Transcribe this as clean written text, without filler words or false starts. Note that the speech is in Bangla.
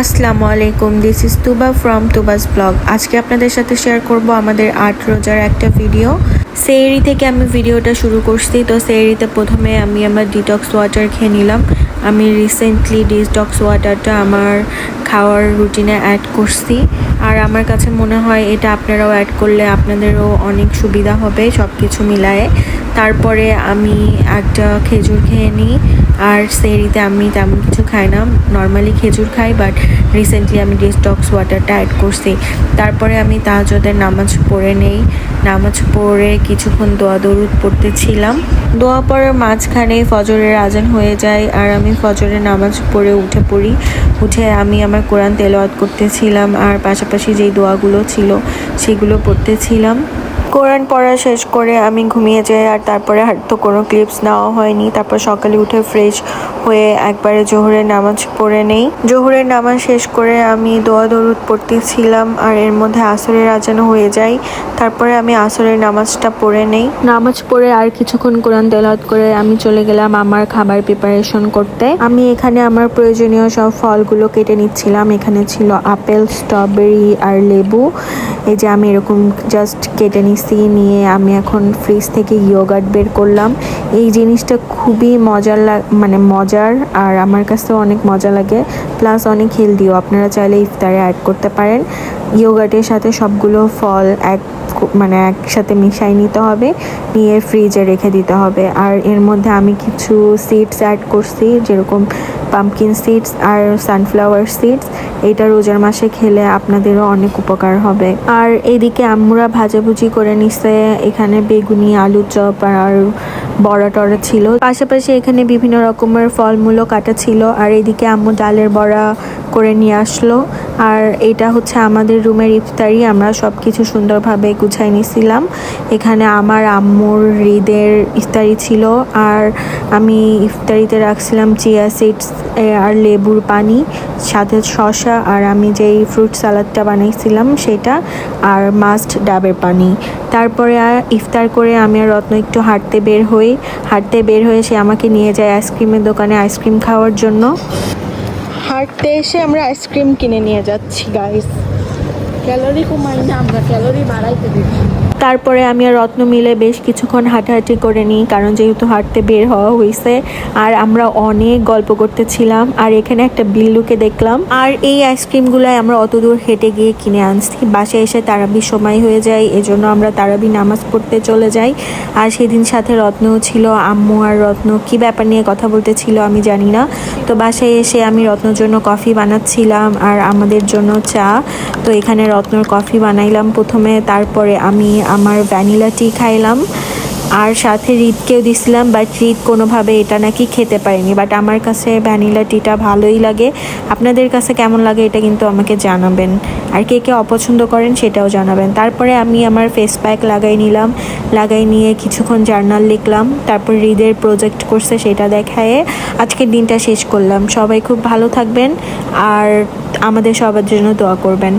আসসালামু আলাইকুম, this is Tuba from তুবাস blog. আজকে আপনাদের সাথে শেয়ার করব আমাদের 8 রোজার একটা ভিডিও। সেহরি থেকে আমি ভিডিওটা শুরু করছি। তো সেহরিতে প্রথমে আমি আমার ডিটক্স ওয়াটার খেয়ে নিলাম। আমি রিসেন্টলি ডিটক্স ওয়াটারটা আমার খাওয়ার রুটিনে অ্যাড করছি, আর আমার কাছে মনে হয় এটা আপনারাও অ্যাড করলে আপনাদেরও অনেক সুবিধা হবে সব কিছু মিলায়ে। তারপরে আমি একটা খেজুর খেয়ে নিই। আর সেহরিতে আমি তেমন কিছু খাই না, নর্মালি খেজুর খাই, বাট রিসেন্টলি আমি ডিটক্স ওয়াটারটা অ্যাড করছি। তারপরে আমি তাহাজ্জুদের নামাজ পড়ে নেই। নামাজ পড়ে কিছুক্ষণ দোয়া দরুদ পড়তেছিলাম। দোয়া পড়ার মাঝখানে ফজরের আজান হয়ে যায়, আর আমি ফজরের নামাজ পড়ে উঠে পড়ি। উঠে আমি আমার কোরআন তেলাওয়াত করতেছিলাম, আর পাশাপাশি যেই দোয়াগুলো ছিল সেগুলো পড়তেছিলাম। কোরআন পড়া শেষ করে আমি ঘুমিয়ে যাই, আর তারপরে তো কোনো ক্লিপস নেওয়া হয়নি। তারপর সকালে উঠে ফ্রেশ হয়ে একবারে জোহরের নামাজ পড়ে নেই। জোহরের নামাজ শেষ করে আমি দোয়া দরুদ পড়তেছিলাম, আর এর মধ্যে আসরের আজান হয়ে যায়। তারপরে আমি আসরের নামাজটা পড়ে নেই। নামাজ পড়ে আর কিছুক্ষণ কোরআন তেলাওয়াত করে আমি চলে গেলাম আমার খাবার প্রিপারেশন করতে। আমি এখানে আমার প্রয়োজনীয় সব ফলগুলো কেটে নিচ্ছিলাম। এখানে ছিল আপেল, স্ট্রবেরি আর লেবু। এই যে আমি এরকম জাস্ট কেটে নিয়ে আমি এখন ফ্রিজ থেকে ইয়োগার্ট বের করলাম। এই জিনিসটা খুবই মজার, আর আমার কাছে অনেক মজা লাগে, প্লাস অনেক হেলদিও। আপনারা চাইলে ইফতারে অ্যাড করতে পারেন। ইয়োগার্টের সাথে সবগুলো ফল একসাথে মিশাই নিতে হবে, নিয়ে ফ্রিজে রেখে দিতে হবে। আর এর মধ্যে আমি কিছু সিডস অ্যাড করছি, যেরকম পাম্পকিন সিডস আর সানফ্লাওয়ার সিডস। এটা রোজার মাসে খেলে আপনাদেরও অনেক উপকার হবে। আর এদিকে আম্মুরা ভাজাভুজি করে নিছে। এখানে বেগুনি, আলু চপ আর বড়া টড়া ছিল। পাশাপাশি এখানে বিভিন্ন রকমের ফলমূলও কাটা ছিল। আর এদিকে আম্মু ডালের বড়া করে নিয়ে আসলো। আর এটা হচ্ছে আমাদের রুমের ইফতারি। আমরা সব কিছু সুন্দরভাবে গুছাই নিছিলাম। এখানে আমার আম্মুর ঈদের ইফতারি ছিল, আর আমি ইফতারিতে রাখছিলাম চিয়া সিডস আর লেবুর পানি, সাথে শসা, আর আমি যেই ফ্রুট সালাদটা বানাইছিলাম সেটা, আর মাস্ট ডাবের পানি। তারপরে ইফতার করে আমি আর রত্ন একটু হাঁটতে বের হয়ে সে আমাকে নিয়ে যায় আইসক্রিমের দোকানে আইসক্রিম খাওয়ার জন্য। হাঁটতে এসে আমরা আইসক্রিম কিনে নিয়ে যাচ্ছি গাইস। ক্যালোরি কমাই না, আমরা ক্যালোরি বাড়াইতে দিচ্ছি। তারপরে আমি আর রত্ন মিলে বেশ কিছুক্ষণ হাঁটাহাঁটি করে নিই, কারণ যেহেতু হাঁটতে বের হওয়া হয়েছে। আর আমরা অনেক গল্প করতেছিলাম, আর এখানে একটা বিল্লুকে দেখলাম। আর এই আইসক্রিমগুলাই আমরা অত দূর হেঁটে গিয়ে কিনে আনছি। বাসায় এসে তারাবির সময় হয়ে যায়, এজন্য আমরা তারাবি নামাজ পড়তে চলে যাই। আর সেদিন সাথে রত্নও ছিল। আম্মু আর রত্ন কি ব্যাপার নিয়ে কথা বলতেছিল আমি জানি না। তো বাসায় এসে আমি রত্নর জন্য কফি বানাচ্ছিলাম, আর আমাদের জন্য চা। তো এখানে রত্নর কফি বানাইলাম প্রথমে, তারপরে আমি আমার ভ্যানিলা টি খাইলাম, আর সাথে রিদকেও দিছিলাম। বাট রিদ কোনোভাবে এটা নাকি খেতে পারেনি, বাট আমার কাছে ভ্যানিলা টিটা ভালোই লাগে। আপনাদের কাছে কেমন লাগে এটা কিন্তু আমাকে জানাবেন, আর কে কে অপছন্দ করেন সেটাও জানাবেন। তারপরে আমি আমার ফেস প্যাক লাগাই নিয়ে কিছুক্ষণ জার্নাল লিখলাম। তারপর রিদের প্রজেক্ট করছে সেটা দেখায়ে আজকের দিনটা শেষ করলাম। সবাই খুব ভালো থাকবেন, আর আমাদের সবার জন্য দোয়া করবেন।